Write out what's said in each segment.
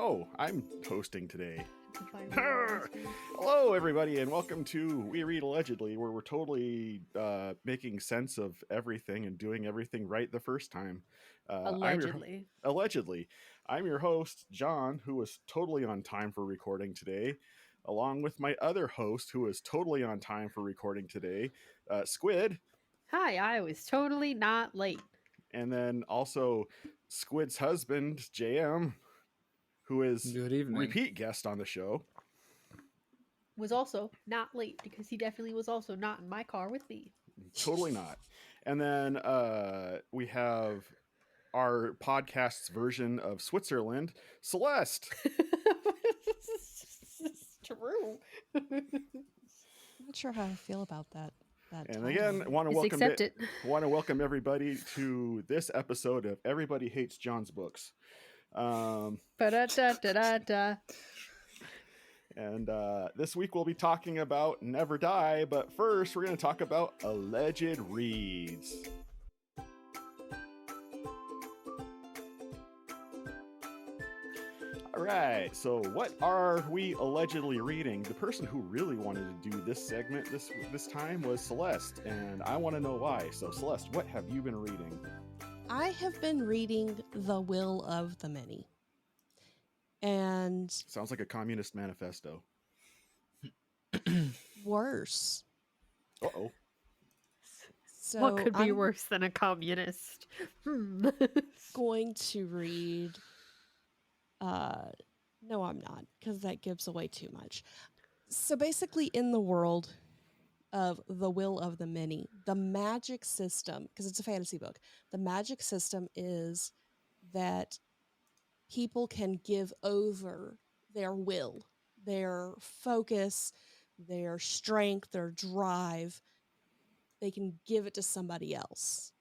Oh, I'm hosting today. Fine, fine. Hello, everybody, and welcome to We Read Allegedly, where we're totally making sense of everything and doing everything right the first time. Allegedly. Allegedly. I'm your host, John, who was totally on time for recording today, along with my other host, who is totally on time for recording today, Squid, Hi, I was totally not late. and then also Squid's husband, JM, who is Good evening. repeat guest on the show. Was also not late because he definitely was also not in my car with me. Totally not. And then we have our podcast's version of Switzerland, Celeste. It's true. I'm not sure how I feel about that. And again, want to Just welcome accept it. want to welcome everybody to this episode of Everybody Hates John's Books. Ba-da-da-da-da-da. And this week we'll be talking about Never Die, but first we're going to talk about alleged reads. All right, so what are we allegedly reading? The person who really wanted to do this segment this time was Celeste, and I want to know why. So Celeste, what have you been reading? I have been reading The Will of the Many. And Sounds like a communist manifesto. worse. Uh-oh. So What could be I'm worse than a communist? going to read no, I'm not, because that gives away too much. So basically, in the world of The Will of the Many, the magic system, because it's a fantasy book, the magic system is that people can give over their will, their focus, their strength, their drive. They can give it to somebody else.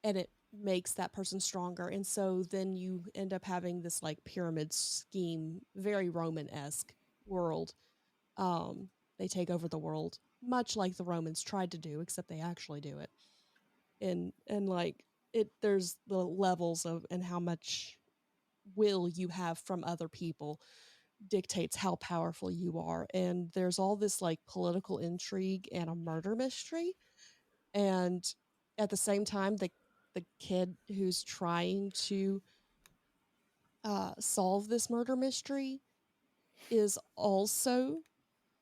And it makes that person stronger. And so then you end up having this like pyramid scheme, very Roman-esque world. They take over the world, much like the Romans tried to do, except they actually do it. And like it, there's the levels of and how much will you have from other people dictates how powerful you are. And there's all this like political intrigue and a murder mystery. And at the same time, the kid who's trying to solve this murder mystery is also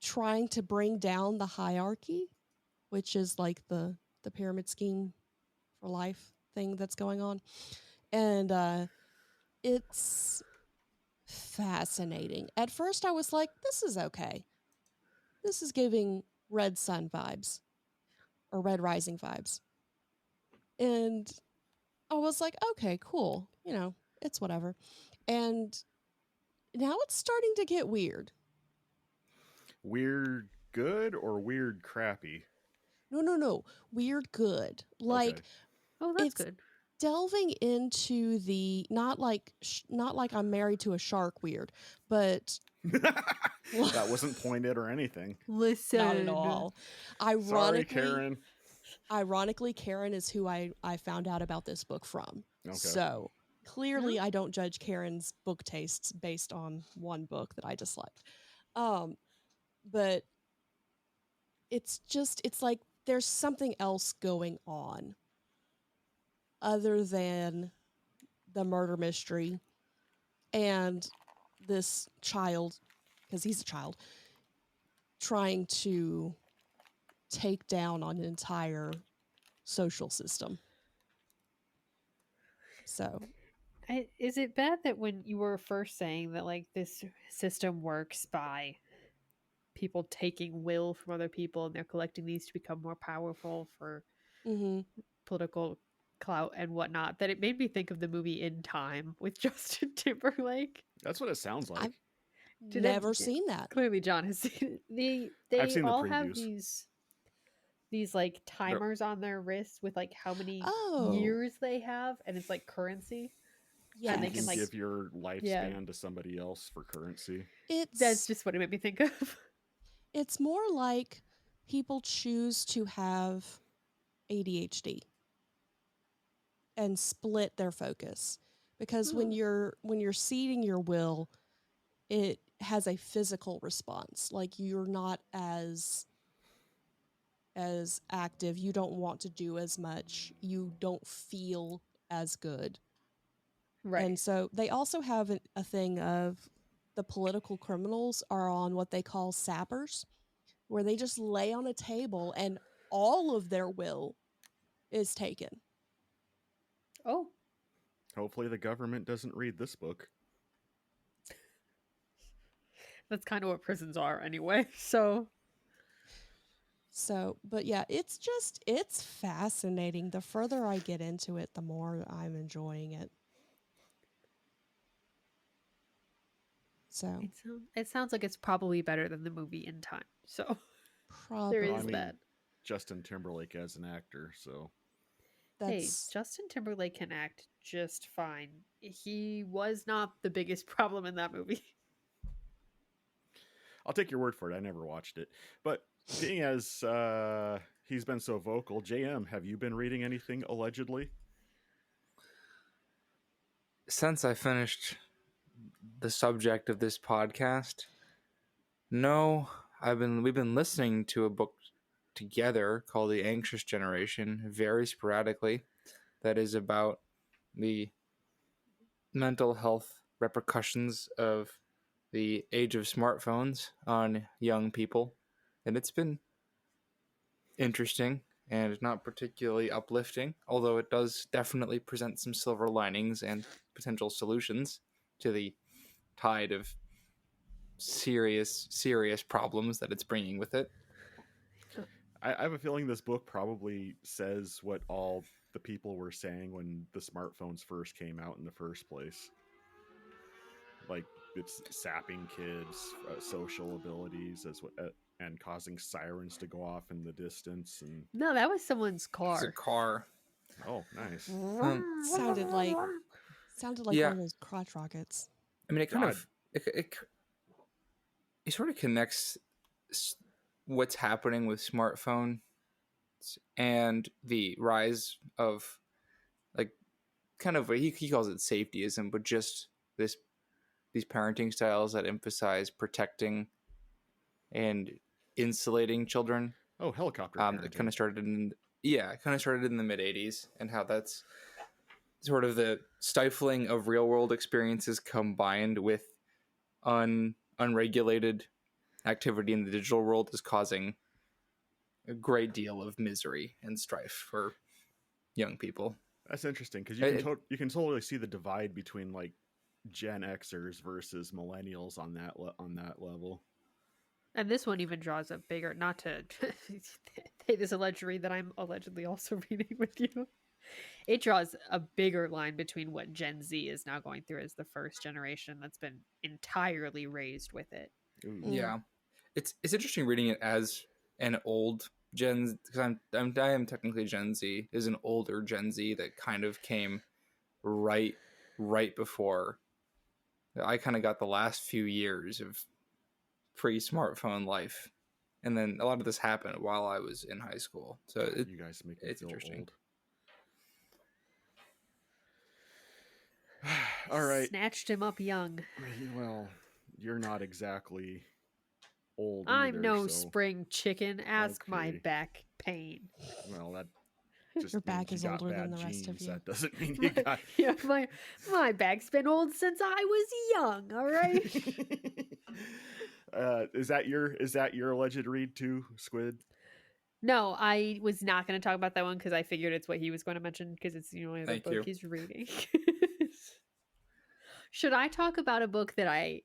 trying to bring down the hierarchy, which is like the pyramid scheme for life thing that's going on. And it's fascinating. At first I was like, this is okay. This is giving Red Sun vibes or Red Rising vibes. And I was like, okay, cool. You know, it's whatever. And now it's starting to get weird. Weird good or weird crappy? No. Weird good. Like, Okay. Oh, that's it's good. delving into the not like I'm married to a shark weird, but That wasn't pointed or anything. Listen. not at all. Sorry, Karen. Ironically, Karen is who I found out about this book from. Okay. So clearly I don't judge Karen's book tastes based on one book that I disliked. But it's like there's something else going on other than the murder mystery and this child, because he's a child, trying to take down an entire social system. So Is it bad that when you were first saying that like this system works by people taking will from other people and they're collecting these to become more powerful for political clout and whatnot, that it made me think of the movie In Time with Justin Timberlake? That's what it sounds like. I've never seen that. Clearly John has seen it. I've seen the all have previews. these like timers on their wrists with like how many years they have, and it's like currency. Yeah, And they you can can like give your lifespan to somebody else for currency. That's just what it made me think of. It's more like people choose to have ADHD and split their focus because when you're seeding your will, it has a physical response. Like you're not as active, you don't want to do as much, you don't feel as good. Right. And so they also have a thing of the political criminals are on what they call sappers, where they just lay on a table and all of their will is taken. Oh, Hopefully, the government doesn't read this book. that's kind of what prisons are anyway. So, but yeah, it's fascinating. The further I get into it, the more I'm enjoying it. So, it sounds like it's probably better than the movie In Time. So there probably Well, I is mean, that. Justin Timberlake as an actor, so Hey, that's Justin Timberlake can act just fine. He was not the biggest problem in that movie. I'll take your word for it. I never watched it, but being as he's been so vocal, JM, have you been reading anything allegedly? Since I finished the subject of this podcast, no, we've been listening to a book together called The Anxious Generation, very sporadically, that is about the mental health repercussions of the age of smartphones on young people. And it's been interesting and not particularly uplifting, although it does definitely present some silver linings and potential solutions to the tide of serious problems that it's bringing with it. I have a feeling this book probably says what all the people were saying when the smartphones first came out in the first place. Like it's sapping kids' social abilities and causing sirens to go off in the distance. And No, that was someone's It's a car. car. oh, nice. sounded like Yeah. one of those crotch rockets. I mean, it kind God. of it sort of connects what's happening with smartphone and the rise of, like, kind of he calls it safetyism, but just these parenting styles that emphasize protecting and insulating children. Oh, helicopter That parenting. kind of started in the mid 80s, and how that's sort of the stifling of real world experiences combined with unregulated activity in the digital world is causing a great deal of misery and strife for young people. That's interesting because you can totally see the divide between like Gen Xers versus millennials on that level. And this one even draws a bigger, not to take this alleged read that I'm allegedly also reading with you. It draws a bigger line between what Gen Z is now going through as the first generation that's been entirely raised with it. Ooh. Yeah, it's interesting reading it as an old Gen, because I am technically Gen Z, is an older Gen Z that kind of came right before. I kind of got the last few years of pre-smartphone life, and then a lot of this happened while I was in high school. So You guys make me it's feel interesting. old. All right. Snatched him up young. Well, you're not exactly old I'm either, no so spring chicken. Ask my Okay. back pain. well that just Your means back you is got older than bad the rest of genes. you. That doesn't mean you got. Yeah, my back's been old since I was young. All right. Is that your alleged read too, Squid? No, I was not going to talk about that one because I figured it's what he was going to mention because it's the only other Thank book you. he's reading. Should I talk about a book that I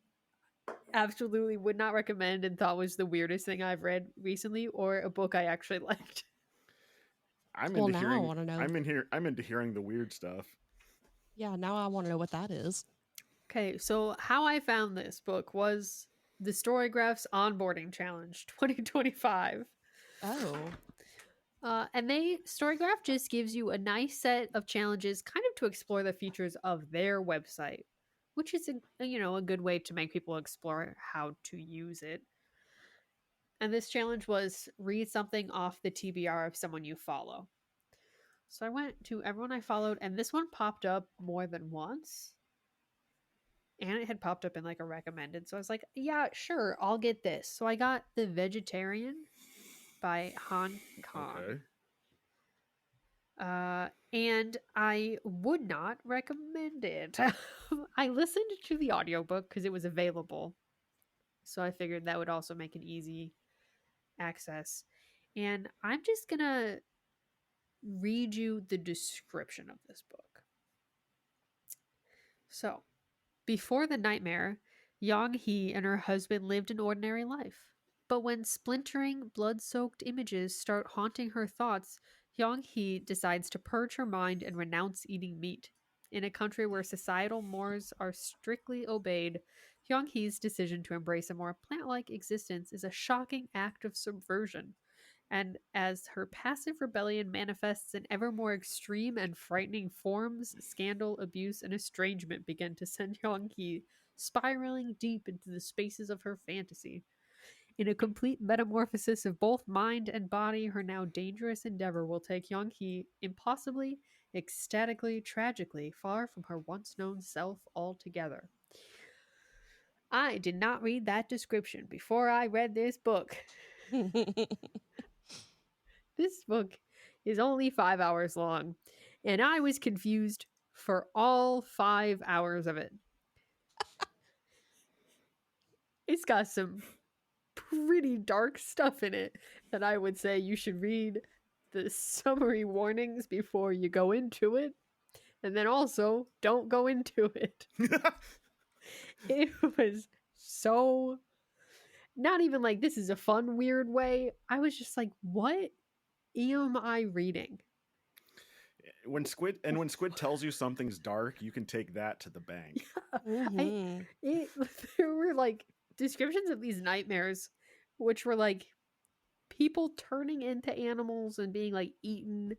absolutely would not recommend and thought was the weirdest thing I've read recently, or a book I actually liked? I'm Well, into now I hearing. wanna know. I'm into hearing the weird stuff. Yeah, now I want to know what that is. Okay, so how I found this book was the Storygraph's Onboarding Challenge 2025. Oh, And Storygraph just gives you a nice set of challenges kind of to explore the features of their website, which is a good way to make people explore how to use it. And this challenge was read something off the TBR of someone you follow. So I went to everyone I followed, and this one popped up more than once. And it had popped up in like a recommended. So I was like, yeah, sure, I'll get this. So I got The Vegetarian by Han Kang. Okay. And I would not recommend it. I listened to the audiobook because it was available. So I figured that would also make an easy access. And I'm just going to read you the description of this book. So, before the nightmare, Yang He and her husband lived an ordinary life. But when splintering, blood soaked images start haunting her thoughts, Yang He decides to purge her mind and renounce eating meat. In a country where societal mores are strictly obeyed, Yang He's decision to embrace a more plant like existence is a shocking act of subversion. And as her passive rebellion manifests in ever more extreme and frightening forms, scandal, abuse, and estrangement begin to send Yang He spiraling deep into the spaces of her fantasy. In a complete metamorphosis of both mind and body, her now dangerous endeavor will take Yang He impossibly, ecstatically, tragically far from her once known self altogether. I did not read that description before I read this book. This book is only 5 hours long, and I was confused for all 5 hours of it. It's got some pretty dark stuff in it that I would say you should read the summary warnings before you go into it, and then also don't go into it. It was so not even like this is a fun weird way. I was just like, what am I reading? when Squid tells you something's dark, you can take that to the bank. Mhm. There were like descriptions of these nightmares, which were like people turning into animals and being like eaten,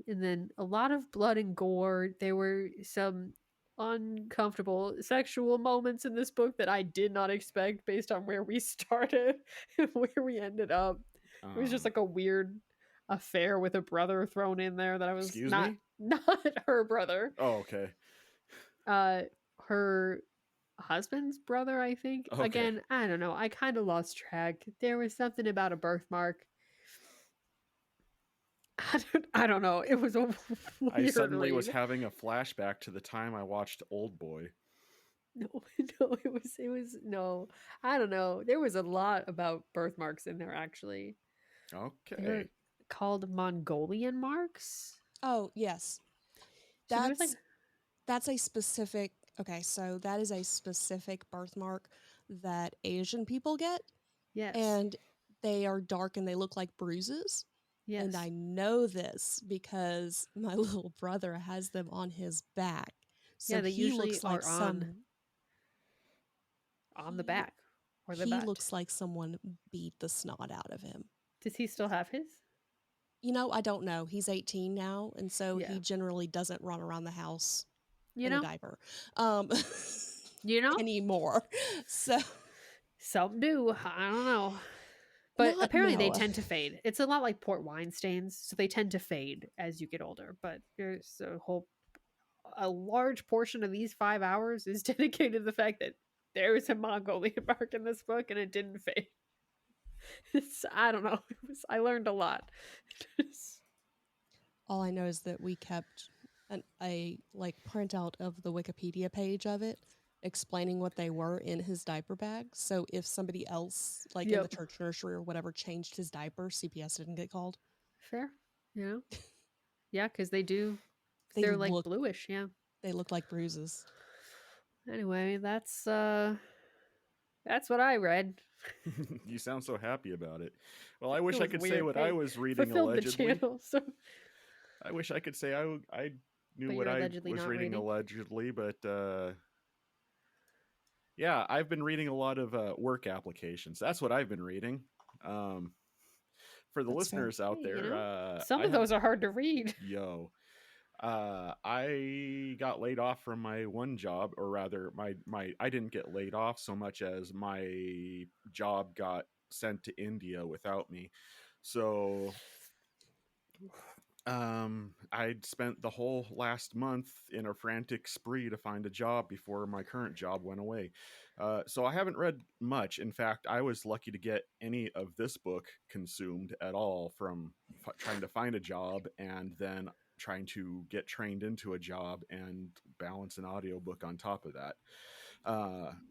and then a lot of blood and gore. There were some uncomfortable sexual moments in this book that I did not expect based on where we started and where we ended up. It was just like a weird affair with a brother thrown in there that I was Excuse not me? not her brother. Oh, okay. Her husband's brother, I think. Okay. Again, I don't know. I kind of lost track. There was something about a birthmark. I don't know. It was a weird I suddenly was read. having a flashback to the time I watched Old Boy. No, no, it was no. I don't know. There was a lot about birthmarks in there actually. They were Okay. called Mongolian marks. Oh, yes. So there was like That's a specific, okay, so that is a specific birthmark that Asian people get, yes. and they are dark and they look like bruises. Yes. And I know this because my little brother has them on his back. So yeah, they he usually looks like are on the back or the he butt. looks like someone beat the snot out of him. Does he still have his? You know, I don't know. He's 18 now, and so Yeah. he generally doesn't run around the house You in know? a diaper You know? anymore. So Some do. I don't know. But Not apparently they Noah. tend to fade. It's a lot like port wine stains, so they tend to fade as you get older. But there's a large portion of these 5 hours is dedicated to the fact that there is a Mongolian mark in this book and it didn't fade. I don't know. I learned a lot. all I know is that we kept a like printout of the Wikipedia page of it explaining what they were in his diaper bag. So if somebody else, like in the Yep. church nursery or whatever, changed his diaper, CPS didn't get called. Fair. You know? Yeah, because they do. They They're like look bluish. Yeah. they look like bruises. Anyway, that's what I read. You sound so happy about it. Well, I wish It I was could say weird. what Hey, I was reading fulfilled allegedly. the channel. So I wish I could say I knew But what you're I allegedly was not reading reading? allegedly, but yeah, I've been reading a lot of work applications. That's what I've been reading. For the That's fair. listeners out Hey, there, some I of those are hard to read. I got laid off from my one job, or rather, my I didn't get laid off so much as my job got sent to India without me. So I'd spent the whole last month in a frantic spree to find a job before my current job went away. So I haven't read much. In fact, I was lucky to get any of this book consumed at all from trying to find a job and then trying to get trained into a job and balance an audiobook on top of that.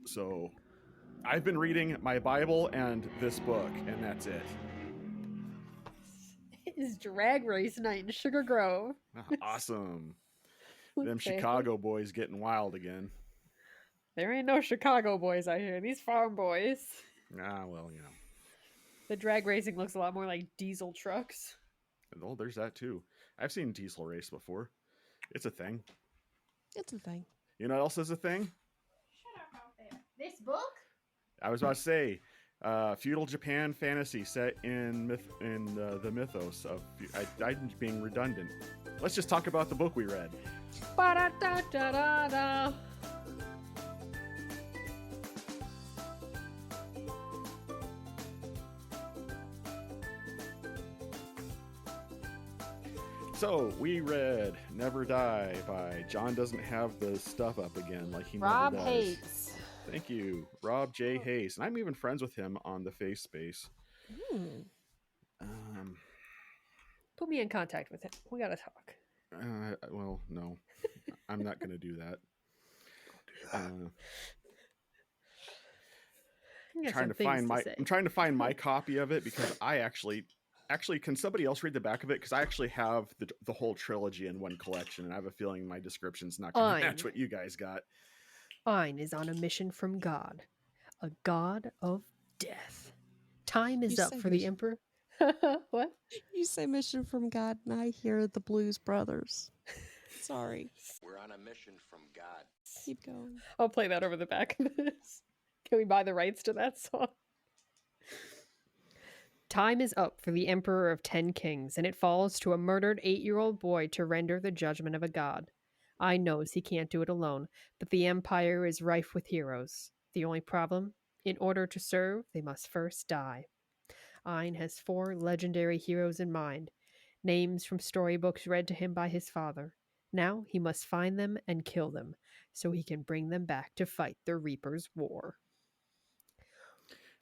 So I've been reading my Bible and this book, and that's it. It is drag race night in Sugar Grove. Awesome. Them Okay. Chicago boys getting wild again. There ain't no Chicago boys out here. These farm boys. Ah, well, The drag racing looks a lot more like diesel trucks. Oh, there's that too. I've seen diesel race before. It's a thing. It's a thing. You know what else is a thing? Shut up out there. This book? I was about to say, feudal Japan fantasy set in the mythos of. I'm being redundant. Let's just talk about the book we read. Ba-da-da-da-da-da. So we read "Never Die" by John. Doesn't have the stuff up again like he Rob never does. Hates. Thank you, Rob J. Hayes, and I'm even friends with him on the Face Space. Put me in contact with him. We gotta talk. Well, no, I'm not going to do that. I got Trying some to things find my. say. I'm trying to find my copy of it because I actually. Can somebody else read the back of it? Because I actually have the whole trilogy in one collection, and I have a feeling my description's not going to match what you guys got. Ein is on a mission from God, a god of death. Time is You up say for the mission- emperor. What? You say mission from God, and I hear the Blues Brothers. Sorry. We're on a mission from God. Keep going. I'll play that over the back of this. Can we buy the rights to that song? Time is up for the Emperor of 10 Kings, and it falls to a murdered 8-year-old boy to render the judgment of a god. I knows he can't do it alone, but the Empire is rife with heroes. The only problem? In order to serve, they must first die. Ein has 4 legendary heroes in mind, names from storybooks read to him by his father. Now he must find them and kill them, so he can bring them back to fight the Reaper's War.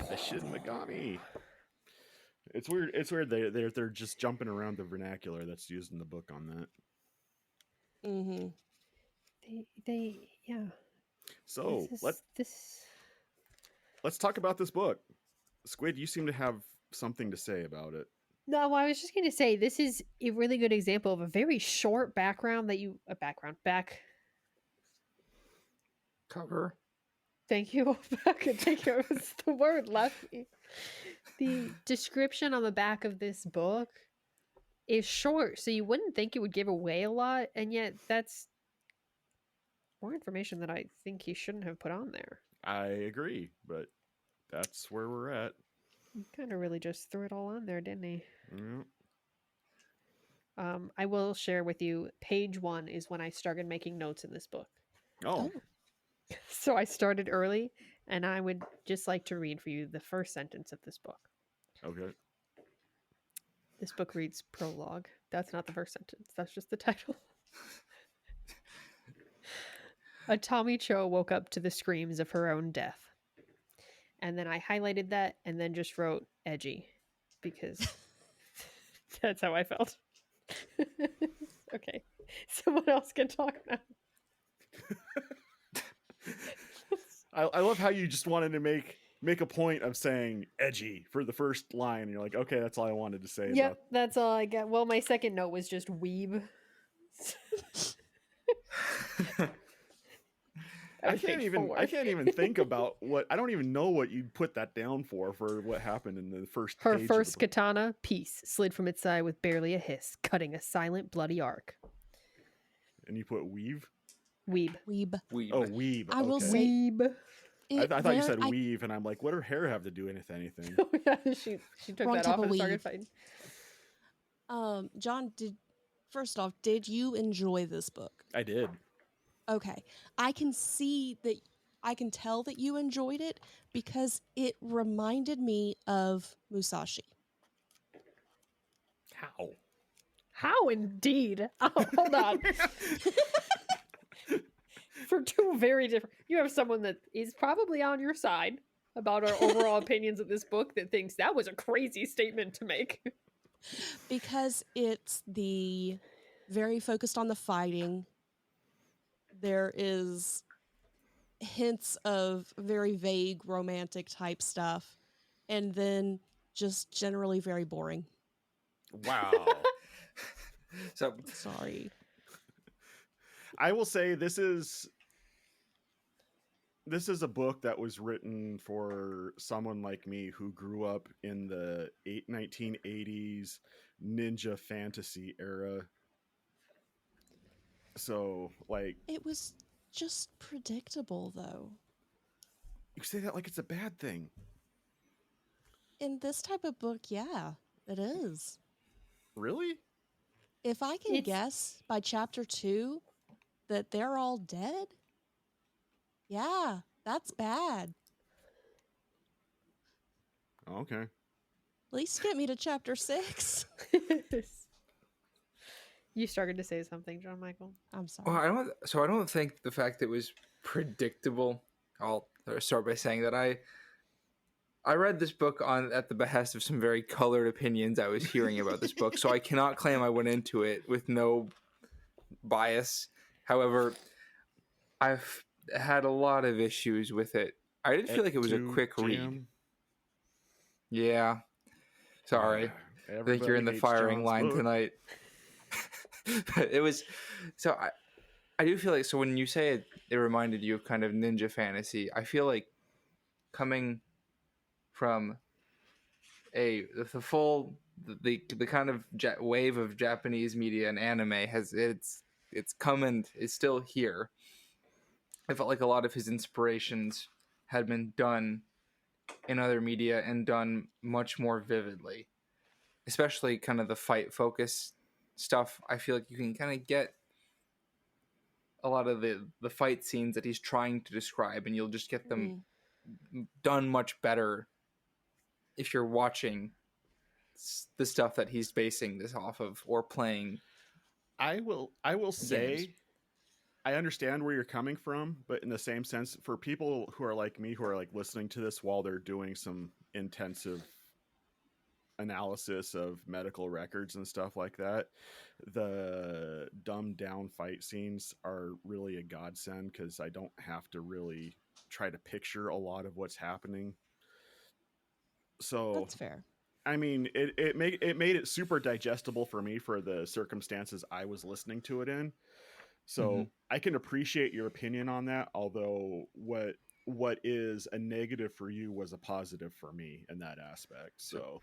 The Shin Megami. It's weird. It's weird. They're just jumping around the vernacular that's used in the book on that. Mm-hmm. Yeah. So This let's talk about this book. Squid, you seem to have something to say about it. No, well, I was just going to say this is a really good example of a very short background that you back. Cover. Thank you. Thank you. It's the word left me. The description on the back of this book is short, so you wouldn't think it would give away a lot, and yet that's more information that I think he shouldn't have put on there. I agree, but that's where we're at. He kind of really just threw it all on there, didn't he? Yeah. I will share with you, page 1 is when I started making notes in this book. Oh, So I started early, and I would just like to read for you the first sentence of this book. okay. This book reads prologue. That's not the first sentence. That's just the title. A Tommy Cho woke up to the screams of her own death. And then I highlighted that and then just wrote edgy because that's how I felt. Okay. Someone else can talk now. I love how you just wanted to make a point of saying edgy for the first line. And you're like, okay, that's all I wanted to say. Yep, that's all I got. Well, my second note was just weeb. I can't even think about what. I don't even know what you put that down for what happened in the first Her page of the first book. katana piece slid from its side with barely a hiss, cutting a silent, bloody arc. And you put weave? Weeb. Weeb. Weeb. Oh, weave. I will okay. say- Weeb. I thought you said weave, and I'm like, what does her hair have to do with anything? Oh yeah, she took Wrong that type off of and started weave. fighting. John, first off, did you enjoy this book? I did. Okay. I can tell that you enjoyed it because it reminded me of Musashi. How indeed? Oh, hold on. For two very different. You have someone that is probably on your side about our overall opinions of this book that thinks that was a crazy statement to make. Because it's the very focused on the fighting. There is hints of very vague romantic type stuff, and then just generally very boring. Wow. So Sorry. I will say this is a book that was written for someone like me who grew up in the 1980s ninja fantasy era. So, like, It was just predictable, though. you say that like it's a bad thing. In this type of book, yeah, it is. Really? If I can It's- guess by chapter 2 that they're all dead, yeah, that's bad. Okay. At least get me to chapter 6. You started to say something, John Michael. I'm sorry. well, I don't think the fact that it was predictable. I'll start by saying that I read this book at the behest of some very colored opinions I was hearing about this book, so I cannot claim I went into it with no bias. However, I've had a lot of issues with it. I did feel like it was a quick read. Yeah. Sorry. I think you're in the firing line tonight. But it was so I do feel like, so when you say it reminded you of kind of ninja fantasy, I feel like coming from the kind of wave of Japanese media and anime it's come and is still here. I felt like a lot of his inspirations had been done in other media and done much more vividly, especially kind of the fight focus stuff. I feel like you can kind of get a lot of the fight scenes that he's trying to describe, and you'll just get them done much better if you're watching the stuff that he's basing this off of or playing. I will say I understand where you're coming from, but in the same sense, for people who are like me, who are like listening to this while they're doing some intensive analysis of medical records and stuff like that, the dumbed down fight scenes are really a godsend because I don't have to really try to picture a lot of what's happening. So That's fair. I mean, it made it super digestible for me for the circumstances I was listening to it in. So I can appreciate your opinion on that, although what is a negative for you was a positive for me in that aspect. So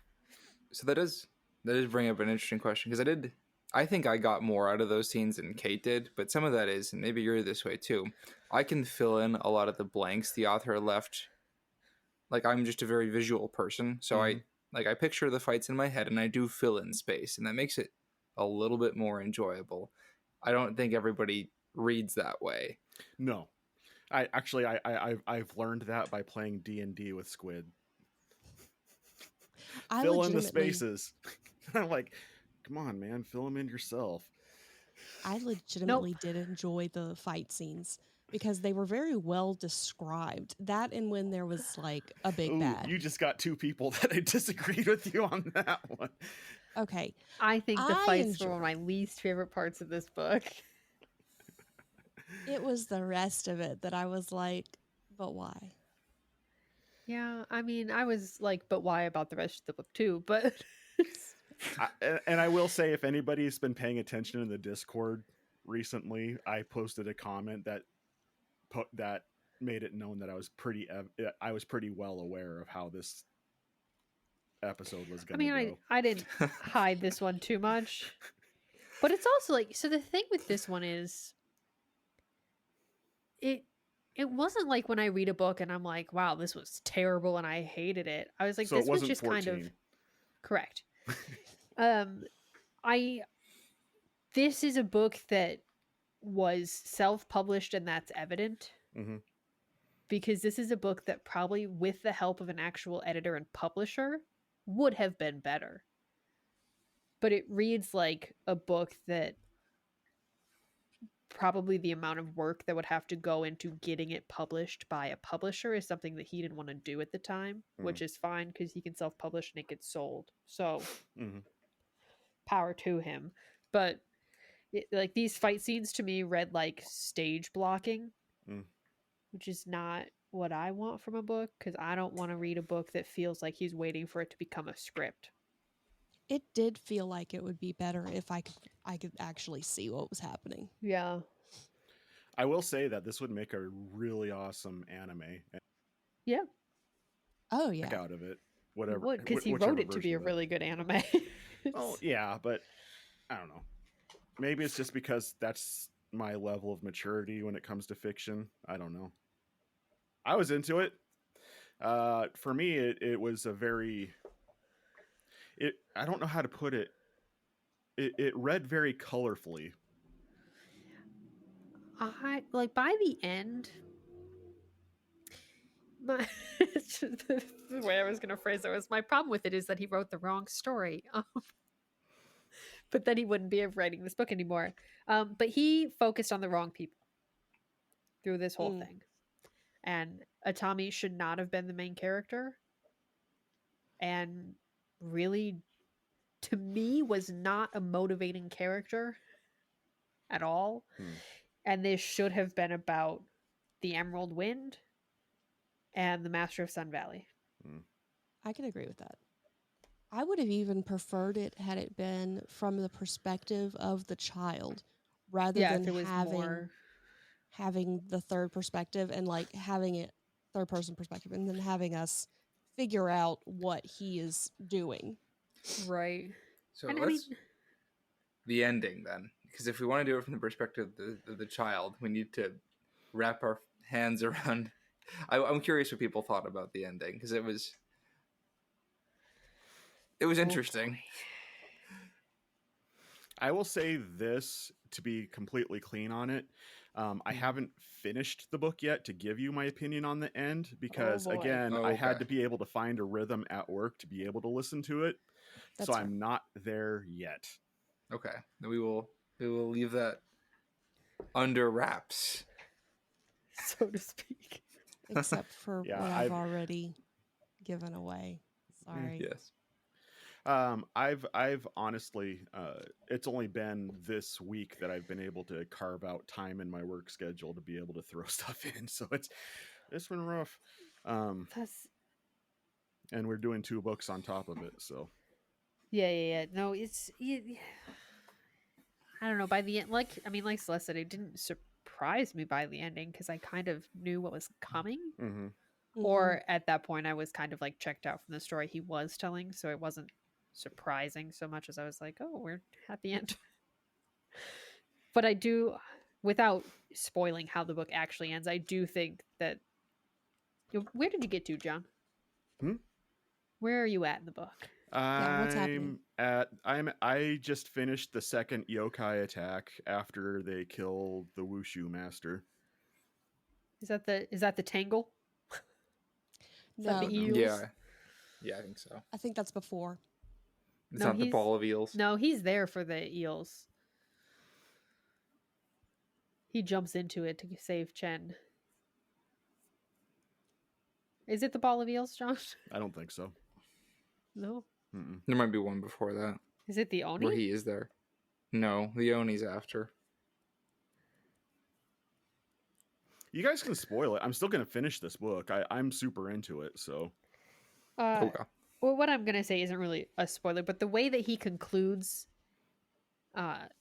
that does bring up an interesting question, because I think I got more out of those scenes than Kate did, but some of that is, and maybe you're this way too, I can fill in a lot of the blanks the author left. Like, I'm just a very visual person, so I picture the fights in my head and I do fill in space, and that makes it a little bit more enjoyable. I don't think everybody reads that way. No, I've learned that by playing D&D with Squid. Fill in the spaces. I'm like, come on, man, fill them in yourself. I legitimately did enjoy the fight scenes because they were very well described. That and when there was like a big bad. You just got two people that I disagreed with you on that one. Okay. I think the fights were one of my least favorite parts of this book. It was the rest of it that I was like, but why? Yeah, I mean, I was like, but why about the rest of the book too? But and I will say, if anybody's been paying attention in the Discord recently, I posted a comment that made it known that I was pretty well aware of how this episode was going to go. I didn't hide this one too much, but it's also like, so the thing with this one is it wasn't like when I read a book and I'm like, wow, this was terrible and I hated it. I was like, So this it was wasn't just 14. kind of correct. This is a book that was self-published, and that's evident. Because this is a book that probably, with the help of an actual editor and publisher, would have been better. but it reads like a book that probably the amount of work that would have to go into getting it published by a publisher is something that he didn't want to do at the time, which is fine because he can self-publish and it gets sold. So power to him. But like these fight scenes to me read like stage blocking, which is not what I want from a book, because I don't want to read a book that feels like he's waiting for it to become a script. It did feel like it would be better if I could actually see what was happening. Yeah. I will say that this would make a really awesome anime. Yeah. Oh yeah. Out of it, whatever. Would, because he whichever wrote it to be a version of it. really good anime. Oh yeah, but I don't know. Maybe it's just because that's my level of maturity when it comes to fiction. I don't know. I was into it. For me, it was a very. I don't know how to put it. It read very colorfully. I like by the end. The way I was going to phrase it was my problem with it is that he wrote the wrong story. But then he wouldn't be writing this book anymore. But he focused on the wrong people through this whole thing. And Atami should not have been the main character. And really, to me, was not a motivating character at all. And this should have been about the Emerald Wind and the Master of Sun Valley. I can agree with that. I would have even preferred it had it been from the perspective of the child rather than if it was having the third perspective and like having it third person perspective and then having us figure out what he is doing. Right. So the ending then, because if we want to do it from the perspective of the child, we need to wrap our hands around. I'm curious what people thought about the ending, because it was interesting. I will say this to be completely clean on it. I haven't finished the book yet to give you my opinion on the end because, again, I had to be able to find a rhythm at work to be able to listen to it. That's so fair. I'm not there yet. Okay, then we will leave that under wraps, so to speak. Except for what I've already given away. Sorry. Yes. I've honestly, it's only been this week that I've been able to carve out time in my work schedule to be able to throw stuff in. So it's been rough. And we're doing 2 books on top of it. So yeah. No, it's I don't know. By the end, like Celeste said, it didn't surprise me by the ending because I kind of knew what was coming. Or at that point, I was kind of like checked out from the story he was telling, so it wasn't surprising so much as I was like, oh, we're at the end. But I do, without spoiling how the book actually ends, I do think that where did you get to, John? Where are you at in the book? What's happening? I just finished the second yokai attack after they killed the Wushu master. Is that the Tangle? No. The eels? Yeah, I think so. I think that's before. It's not the ball of eels. No, he's there for the eels. He jumps into it to save Chen. Is it the ball of eels, Josh? I don't think so. No. There might be one before that. Is it the Oni? Where he is there. No, the Oni's after. You guys can spoil it. I'm still going to finish this book. I'm super into it, so. Okay. Well, what I'm going to say isn't really a spoiler, but the way that he concludes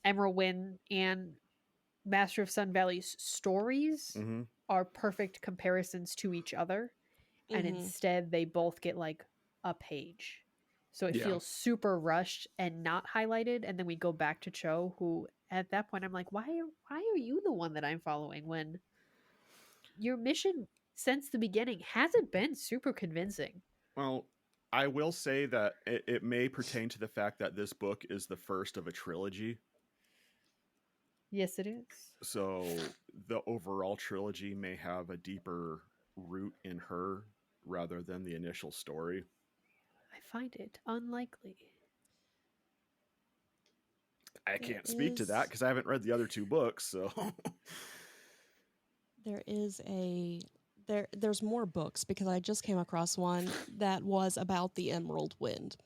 Emerald Wind and Master of Sun Valley's stories are perfect comparisons to each other. And instead, they both get like a page. So it feels super rushed and not highlighted. And then we go back to Cho, who at that point, I'm like, why are you the one that I'm following when your mission since the beginning hasn't been super convincing? Well, I will say that it may pertain to the fact that this book is the first of a trilogy. Yes, it is. So the overall trilogy may have a deeper root in her rather than the initial story. I find it unlikely. I can't speak to that because I haven't read the other 2 books. So There is there's more books because I just came across one that was about the Emerald Wind.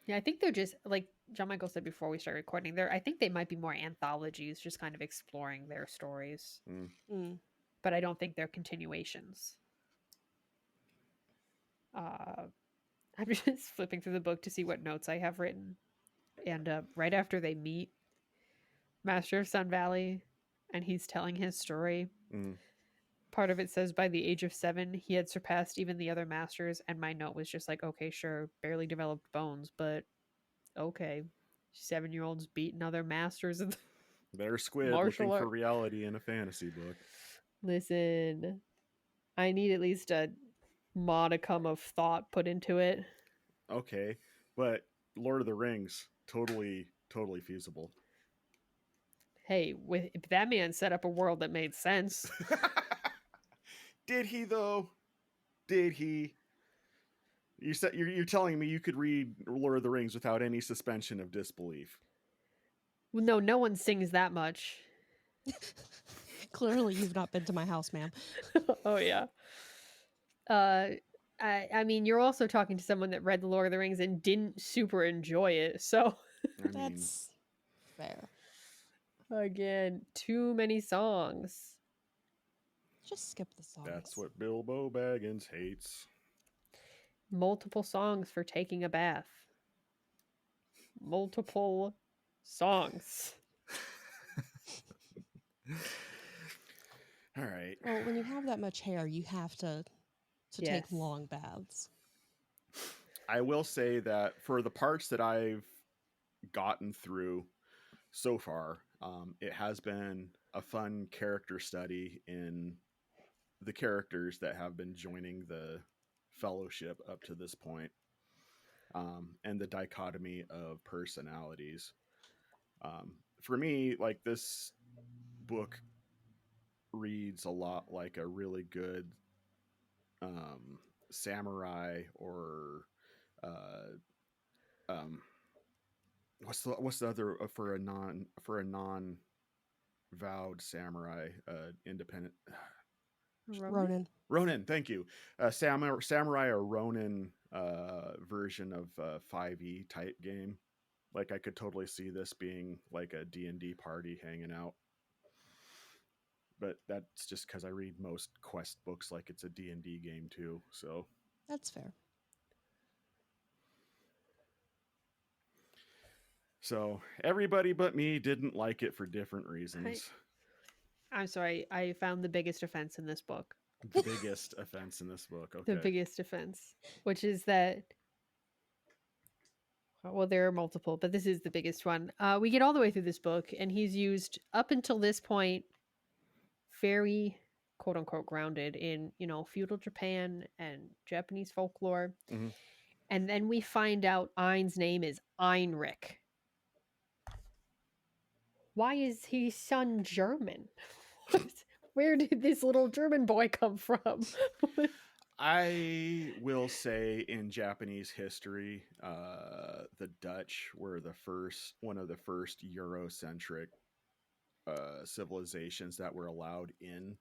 Yeah, I think they're just like John Michael said before we started recording. I think they might be more anthologies, just kind of exploring their stories. Mm. But I don't think they're continuations. I'm just flipping through the book to see what notes I have written. And right after they meet Master of Sun Valley and he's telling his story, part of it says by the age of 7, he had surpassed even the other masters. And my note was just like, okay, sure, barely developed bones, but okay. 7-year-olds beating other masters of the there's Squid martial looking for art. reality in a fantasy book. Listen, I need at least a modicum of thought put into it. Okay, but Lord of the Rings, totally feasible. Hey, if that man set up a world that made sense. Did he though? Did he? You're telling me you could read Lord of the Rings without any suspension of disbelief? Well, no one sings that much. Clearly, you've not been to my house, ma'am. Oh yeah. I mean, you're also talking to someone that read The Lord of the Rings and didn't super enjoy it. So I mean, That's fair. again, too many songs. Just skip the songs. that's what Bilbo Baggins hates. Multiple songs for taking a bath. Multiple songs. All right. Well, when you have that much hair, you have to take Yes. long baths. I will say that for the parts that I've gotten through so far, it has been a fun character study in the characters that have been joining the fellowship up to this point, and the dichotomy of personalities. For me, like, this book reads a lot like a really good samurai or um, what's the other for a non vowed samurai, independent Ronan. Thank you. Samurai or Ronin version of 5e type game. Like, I could totally see this being like a D&D party hanging out. But that's just because I read most quest books like it's a D&D game too. So That's fair. everybody but me didn't like it for different reasons. I'm sorry, I found the biggest offense in this book. The biggest offense in this book. Okay. The biggest offense, which is that, well, there are multiple, but this is the biggest one. We get all the way through this book, and he's used, up until this point, very quote unquote grounded in, feudal Japan and Japanese folklore. Mm-hmm. And then we find out Ein's name is Einrich. Why is he son German? Where did this little German boy come from? I will say, in Japanese history, the Dutch were one of the first Eurocentric civilizations that were allowed in.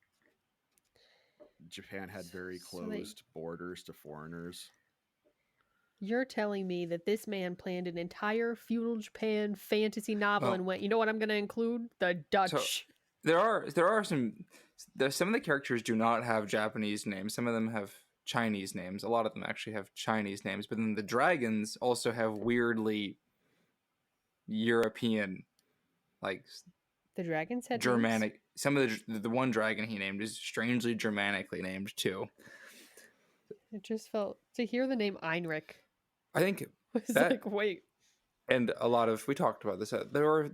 Japan had very closed borders to foreigners. You're telling me that this man planned an entire feudal Japan fantasy novel and went, you know what I'm going to include? The Dutch. So there are some of the characters do not have Japanese names. Some of them have Chinese names. A lot of them actually have Chinese names. But then the dragons also have weirdly European, like, the dragons had Germanic. names? Some of the one dragon he named is strangely Germanically named too. It just felt, to hear the name Einrich, I think was that, like, wait. And we talked about this. There were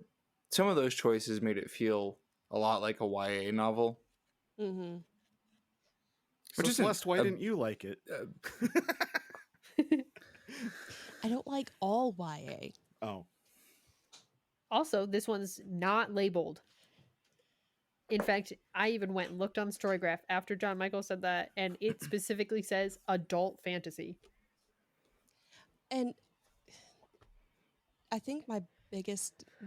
some of those choices made it feel a lot like a YA novel. Mm-hmm. So Celeste, why didn't you like it? I don't like all YA. Oh. Also, this one's not labeled. In fact, I even went and looked on Storygraph after John Michael said that, and it specifically says adult fantasy. And I think my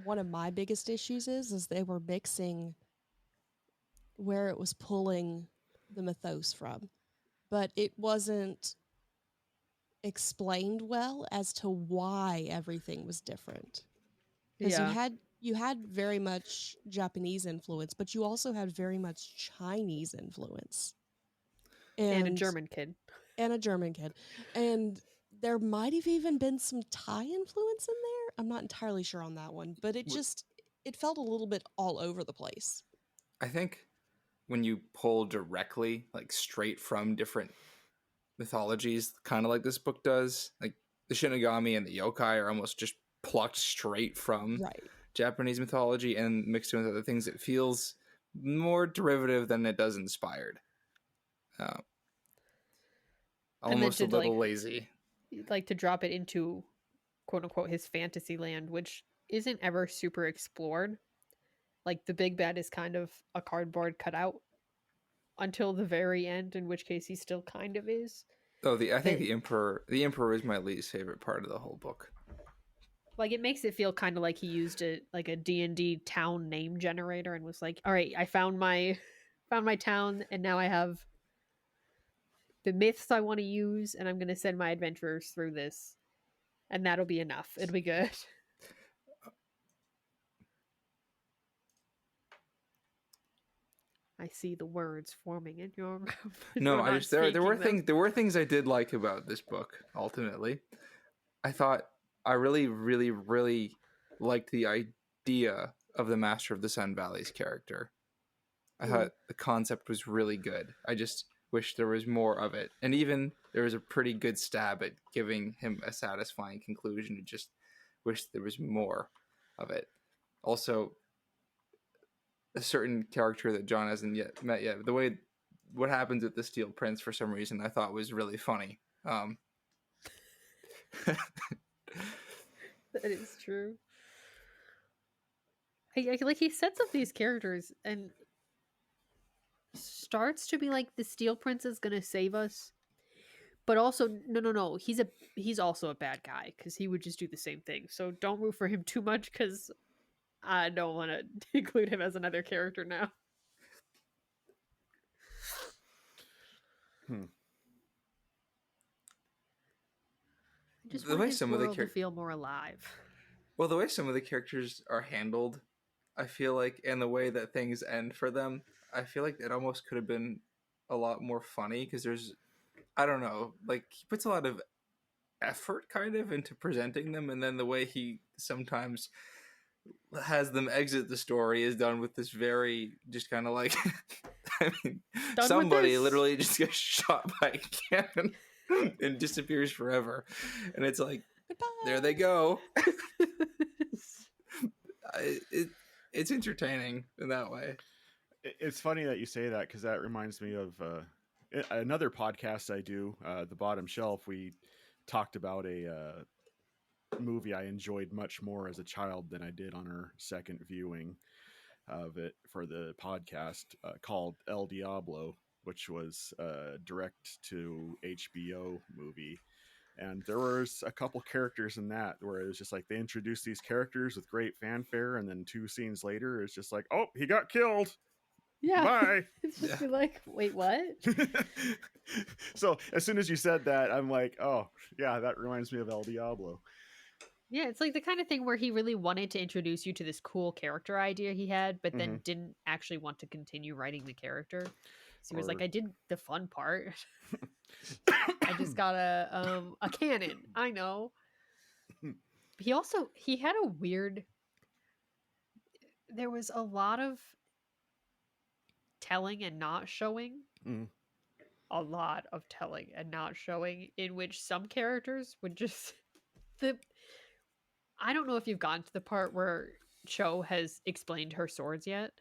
one of my biggest issues is they were mixing where it was pulling the mythos from, but it wasn't explained well as to why everything was different. Because Yeah. you had very much Japanese influence, but you also had very much Chinese influence. And a German kid. And a German kid. And there might have even been some Thai influence in there. I'm not entirely sure on that one, but it felt a little bit all over the place. I think when you pull directly, like straight from different mythologies, kind of like this book does, like the Shinigami and the yokai are almost just plucked straight from Right. Japanese mythology and mixed in with other things. It feels more derivative than it does inspired. Almost a little lazy. Like to drop it into quote unquote his fantasy land, which isn't ever super explored. Like the big bad is kind of a cardboard cutout until the very end, in which case he still kind of is. Oh, I think the Emperor is my least favorite part of the whole book. Like it makes it feel kind of like he used a D&D town name generator and was like, all right, I found my town and now I have the myths I want to use and I'm going to send my adventurers through this and that'll be enough. It'll be good. I see the words forming in your mouth. No, there were things I did like about this book. Ultimately, I thought I really, really, really liked the idea of the Master of the Sun Valley's character. I thought the concept was really good. I just wish there was more of it, and even there was a pretty good stab at giving him a satisfying conclusion. I just wish there was more of it. Also, a certain character that John hasn't yet met yet. The way what happens with the Steel Prince for some reason I thought was really funny. That is true. Like he sets up these characters and starts to be like the Steel Prince is gonna save us, but also no, he's also a bad guy because he would just do the same thing. So don't root for him too much because I don't want to include him as another character now. I just want his world to feel more alive. Well, the way some of the characters are handled, I feel like, and the way that things end for them, I feel like it almost could have been a lot more funny because there's, I don't know, like he puts a lot of effort kind of into presenting them, and then the way he sometimes has them exit the story is done with this very just kind of like I mean somebody literally just gets shot by a cannon and disappears forever, and it's like goodbye. There they go. It's entertaining in that way. It's funny that you say that because that reminds me of another podcast I do, The Bottom Shelf. We talked about a movie I enjoyed much more as a child than I did on our second viewing of it for the podcast, called El Diablo, which was a direct to HBO movie. And there was a couple characters in that where it was just like they introduced these characters with great fanfare, and then 2 scenes later it's just like, oh, he got killed. Yeah. Bye. It's just like, wait, what? So as soon as you said that, I'm like, oh yeah, that reminds me of El Diablo. Yeah, it's like the kind of thing where he really wanted to introduce you to this cool character idea he had, but then didn't actually want to continue writing the character. So he was like, I did the fun part. I just got a cannon. I know. He had a weird, there was a lot of telling and not showing. A lot of telling and not showing, in which some characters would just I don't know if you've gotten to the part where Cho has explained her swords yet.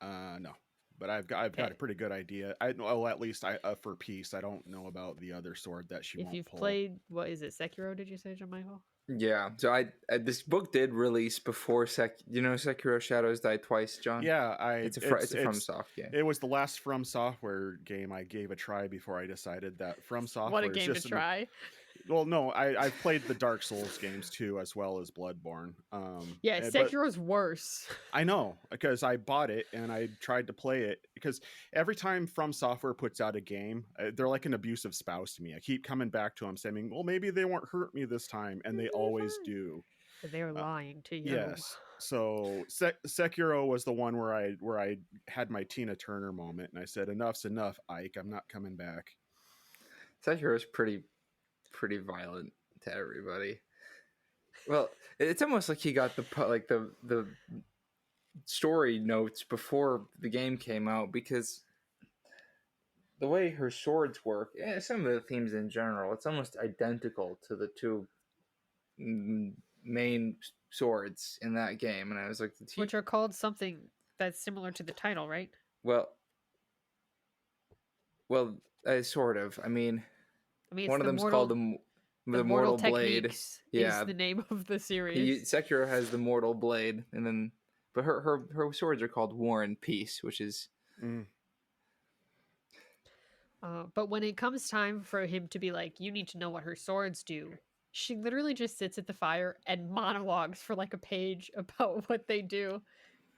No, but I've got a pretty good idea. At least for peace. I don't know about the other sword that she won't pull. If you've played, what is it, Sekiro? Did you say, John Michael? Yeah. So I this book did release before Sekiro Shadows Die Twice, John. Yeah, it's a FromSoft game. It was the last From Software game I gave a try before I decided that From Software what a game to try. Well, no, I've played the Dark Souls games too, as well as Bloodborne. Yeah, But Sekiro's worse. I know, because I bought it and I tried to play it, because every time From Software puts out a game, they're like an abusive spouse to me. I keep coming back to them saying, well, maybe they won't hurt me this time, and they Maybe always fine. do. But they're lying to you. Yes. So Sekiro was the one where I had my Tina Turner moment, and I said, enough's enough, Ike. I'm not coming back. Sekiro's pretty violent to everybody. Well, it's almost like he got the story notes before the game came out, because the way her swords work, some of the themes in general, it's almost identical to the two main swords in that game. And I was like, Which are called something that's similar to the title, right? well, sort of. I mean, it's one of the them's mortal, called the Mortal Blade. Techniques Yeah, is the name of the series. Sekiro has the Mortal Blade, and then but her swords are called War and Peace, which is. But when it comes time for him to be like, you need to know what her swords do, she literally just sits at the fire and monologues for like a page about what they do.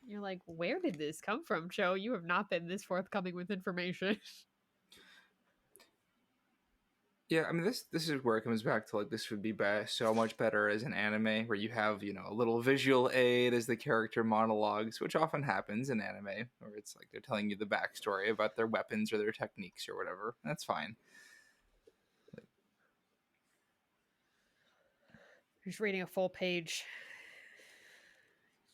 You're like, where did this come from, Cho? You have not been this forthcoming with information. Yeah, I mean, this is where it comes back to, like, this would be so much better as an anime, where you have, a little visual aid as the character monologues, which often happens in anime, where it's like they're telling you the backstory about their weapons or their techniques or whatever. That's fine. Just reading a full page,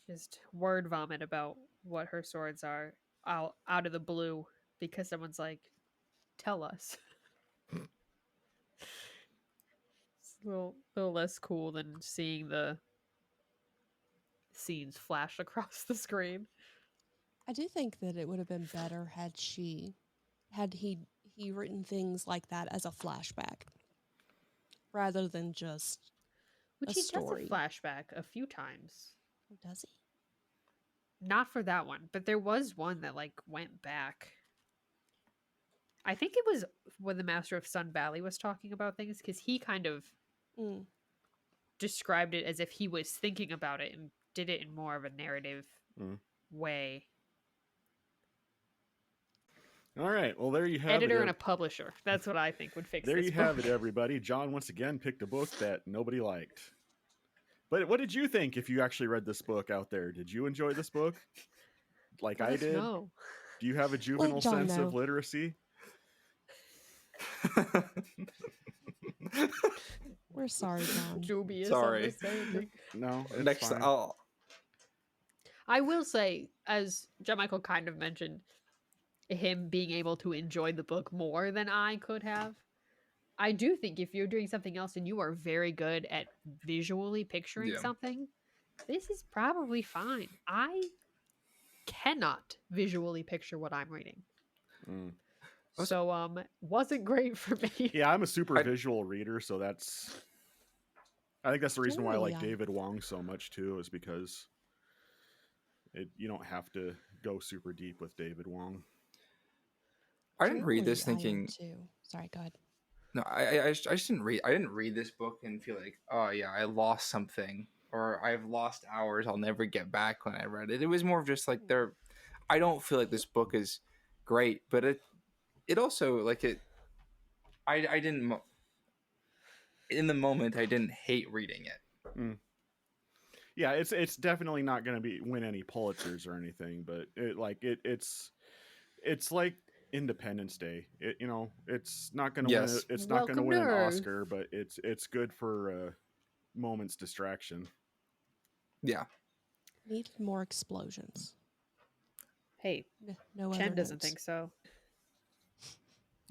just word vomit about what her swords are out of the blue, because someone's like, tell us. It's a little less cool than seeing the scenes flash across the screen. I do think that it would have been better had he written things like that as a flashback, rather than just Which a he story. does a flashback a few times. Oh, does he? Not for that one, but there was one that like went back. I think it was when the Master of Sun Valley was talking about things, because he kind of described it as if he was thinking about it and did it in more of a narrative way. All right. Well, there you have Editor it. and a publisher. That's what I think would fix there this you book. have it, everybody. John once again picked a book that nobody liked. But what did you think if you actually read this book out there? Did you enjoy this book? Like I did? No. Do you have a juvenile John sense know. of literacy? We're sorry, John. Dubious Sorry. understanding. No. Next, fine. I will say, as John Michael kind of mentioned, him being able to enjoy the book more than I could have. I do think if you're doing something else and you are very good at visually picturing something, this is probably fine. I cannot visually picture what I'm reading. So wasn't great for me. Yeah, I'm a super visual reader, so I think that's the reason why I like Generally, David Wong so much too, is because you don't have to go super deep with David Wong. I didn't read this Generally, I am thinking. too. Sorry, go ahead. No, I just didn't read. I didn't read this book and feel like, oh yeah, I lost something, or I've lost hours I'll never get back when I read it. It was more of just like I don't feel like this book is great, but it also like it. I didn't. In the moment, I didn't hate reading it. Yeah, it's definitely not going to win any Pulitzers or anything, but it's like Independence Day. It's not going to win. It's not going to win an Oscar, but it's good for a moment's distraction. Yeah. Need more explosions. Hey, no Chen other doesn't notes. think so.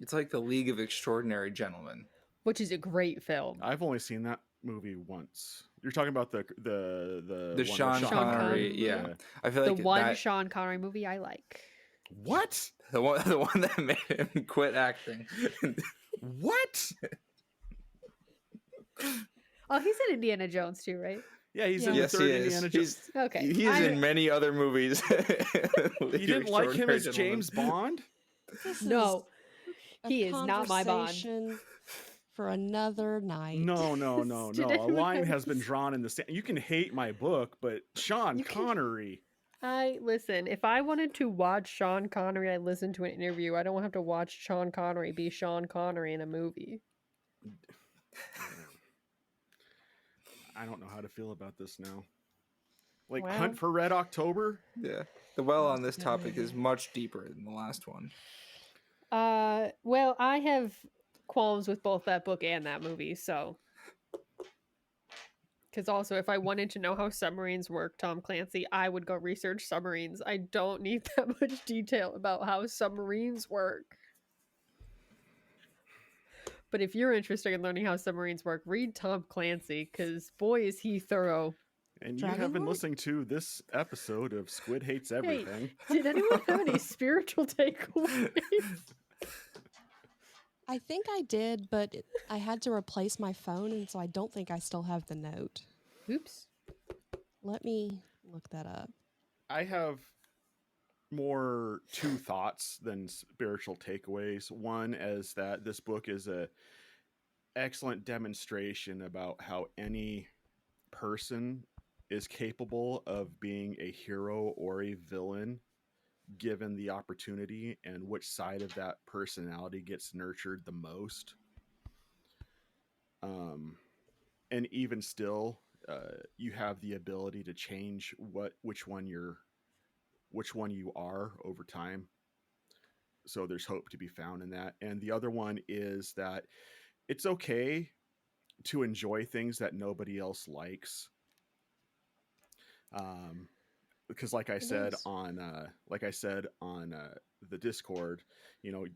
It's like the League of Extraordinary Gentlemen, which is a great film. I've only seen that movie once. You're talking about the Sean Connery. Yeah, I feel like the one Sean Connery movie I like. What? The one that made him quit acting. What? Oh, he's in Indiana Jones too, right? Yeah, he's in the third Indiana Jones. Okay, he is in many other movies. You didn't like him as James Bond? No, he is not my Bond. for another night. No. Did A anyone line have has been this- drawn in the sand. You can hate my book, but Sean You can- Connery. Listen, if I wanted to watch Sean Connery, I listened to an interview. I don't have to watch Sean Connery be Sean Connery in a movie. I don't know how to feel about this now. Like Well. Hunt for Red October? Yeah. The well That on was this a good topic is movie. much deeper than the last one. Well, I have qualms with both that book and that movie, so. Because also, if I wanted to know how submarines work, Tom Clancy, I would go research submarines. I don't need that much detail about how submarines work. But if you're interested in learning how submarines work, read Tom Clancy, because boy, is he thorough. And you have been Dragonheart? listening to this episode of Squid Hates Everything. Did anyone have any spiritual takeaways? I think I did, but I had to replace my phone, and so I don't think I still have the note. Oops. Let me look that up. I have more two thoughts than spiritual takeaways. One is that this book is a excellent demonstration about how any person is capable of being a hero or a villain given the opportunity, and which side of that personality gets nurtured the most. And even still, you have the ability to change which one you are over time. So there's hope to be found in that. And the other one is that it's okay to enjoy things that nobody else likes. Because like I said is. on the Discord,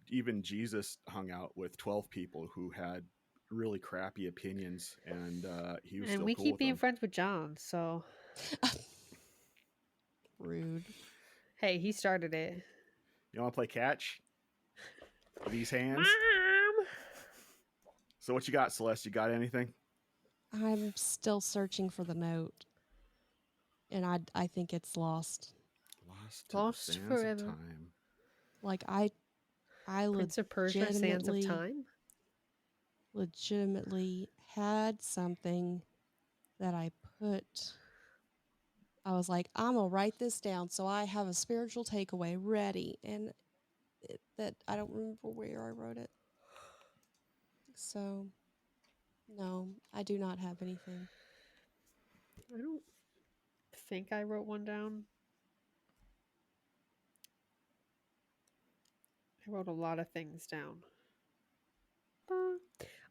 even Jesus hung out with 12 people who had really crappy opinions, and he was And still we cool keep with being them. friends with John, so. Rude. Hey, he started it. You want to play catch? These hands. Mom! So what you got, Celeste? You got anything? I'm still searching for the note, and I think it's lost. Lost to Lost the sands forever. of time. Like I Prince of Persia, Sands of legitimately- Time? legitimately had something that I put. I was like, I'm gonna write this down so I have a spiritual takeaway ready, and that I don't remember where I wrote it. So, no, I do not have anything. I don't think I wrote one down. I wrote a lot of things down.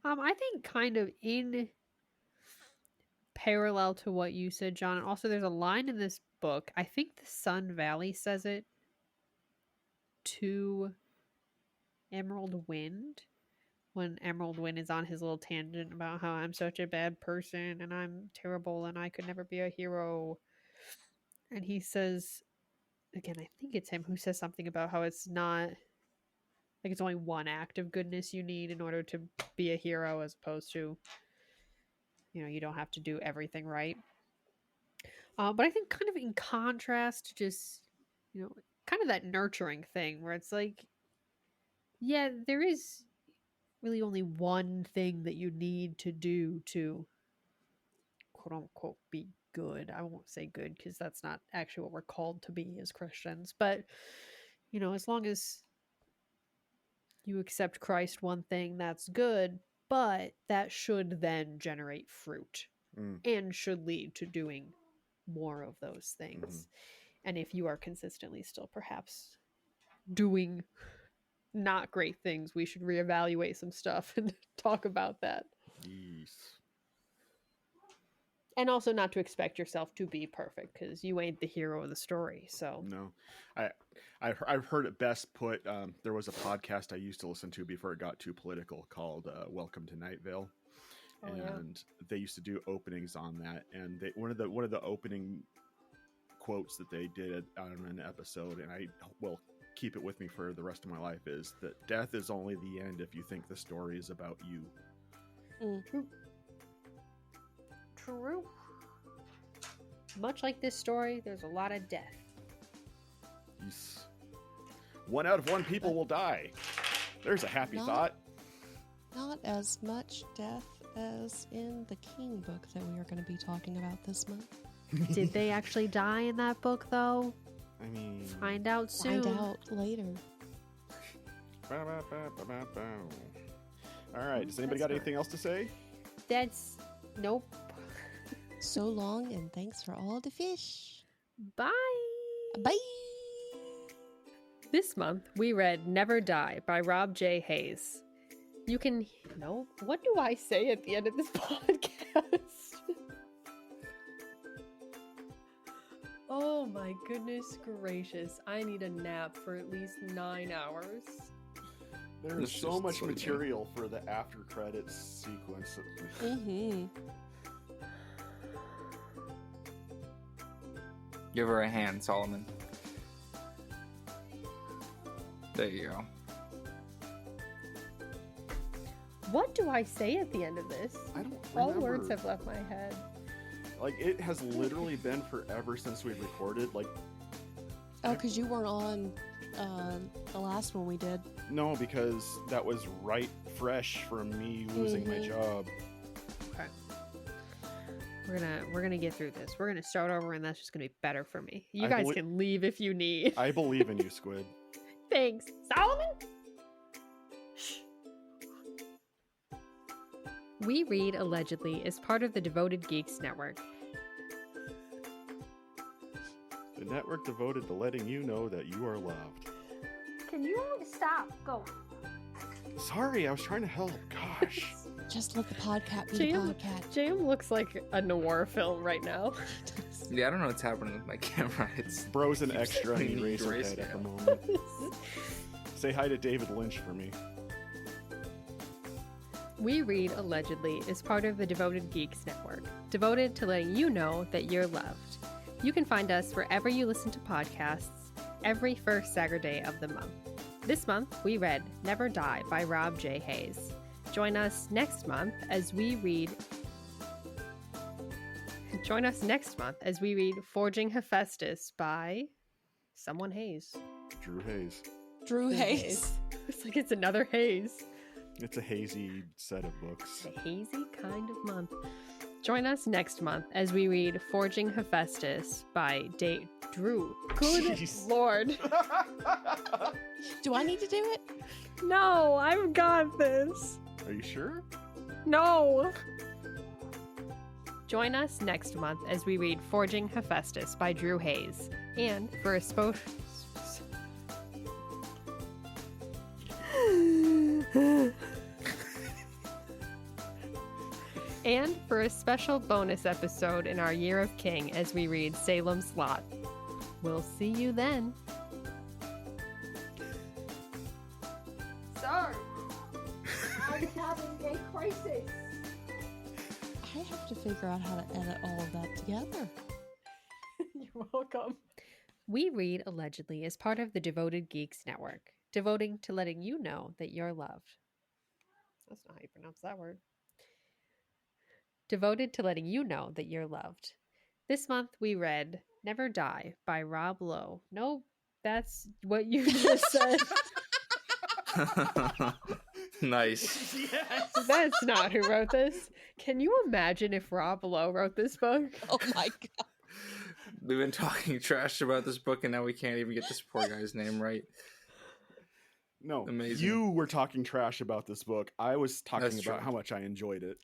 I think kind of in parallel to what you said, John, and also there's a line in this book, I think the Sun Valley says it to Emerald Wind, when Emerald Wind is on his little tangent about how I'm such a bad person and I'm terrible and I could never be a hero. And he says, again, I think it's him who says something about how it's not, like, it's only one act of goodness you need in order to be a hero, as opposed to, you don't have to do everything right. But I think kind of in contrast to just, kind of that nurturing thing where it's like, yeah, there is really only one thing that you need to do to quote unquote be good. I won't say good because that's not actually what we're called to be as Christians. But, as long as you accept Christ, one thing, that's good, but that should then generate fruit and should lead to doing more of those things. And if you are consistently still perhaps doing not great things, we should reevaluate some stuff and talk about that. Yes. And also not to expect yourself to be perfect, because you ain't the hero of the story. So No, I've heard it best put. There was a podcast I used to listen to before it got too political called "Welcome to Night Vale," and they used to do openings on that. And one of the opening quotes that they did on an episode, and I will keep it with me for the rest of my life, is that death is only the end if you think the story is about you. True. Much like this story, there's a lot of death. Yes. 1 out of 1 people will die. There's a happy Not- thought. Not as much death as in the King book that we are going to be talking about this month. Did they actually die in that book, though? I mean, Find out soon. Find out later. All right. Does anybody got anything else to say? That's... Nope. So long, and thanks for all the fish. Bye! Bye! This month, we read Never Die by Rob J. Hayes. You can... No? What do I say at the end of this podcast? Oh my goodness gracious. I need a nap for at least 9 hours. There is It's so just much sleeping. material for the after credits sequence. Mm-hmm. Give her a hand, Solomon. There you go. What do I say at the end of this? I don't All remember. words have left my head. Like, it has literally been forever since we recorded. Like, Oh, because you weren't on the last one we did. no, because that was right fresh from me losing my Mhm. job. Okay. We're gonna get through this. We're gonna start over, and that's just gonna be better for me. You I guys belie- can leave if you need. I believe in you, Squid. Thanks, Solomon. Shh. We Read Allegedly is part of the Devoted Geeks Network. The network devoted to letting you know that you are loved. Can you stop? Go. Sorry, I was trying to help. Gosh. Just let the podcat be Jam, the podcat. Jam looks like a noir film right now. Yeah, I don't know what's happening with my camera. It's Bro's an extra and he Need raised her race head at the now. moment. Say hi to David Lynch for me. We Read Allegedly is part of the Devoted Geeks Network, devoted to letting you know that you're loved. You can find us wherever you listen to podcasts every first Saturday of the month. This month, we read Never Die by Rob J. Hayes. Join us next month as we read Forging Hephaestus by someone Hayes. Drew Hayes. Drew Hayes. It's like it's another Hayes. It's a hazy set of books. A hazy kind of month. Join us next month as we read Forging Hephaestus by Drew. Good Jeez. Lord. Do I need to do it? No, I've got this. Are you sure? No. Join us next month as we read Forging Hephaestus by Drew Hayes. And for a And for a special bonus episode in our Year of King as we read Salem's Lot. We'll see you then. Sir, I'm having a crisis. I have to figure out how to edit all of that together. You're welcome. We Read Allegedly is part of the Devoted Geeks Network, devoting to letting you know that you're loved. That's not how you pronounce that word. Devoted to letting you know that you're loved. This month we read Never Die by Rob Lowe. No, that's what you just said. Nice. Yes. That's not who wrote this. Can you imagine if Rob Lowe wrote this book? Oh my god. We've been talking trash about this book, and now we can't even get this poor guy's name right. No, Amazing. you were talking trash about this book. I was talking That's about true. how much I enjoyed it.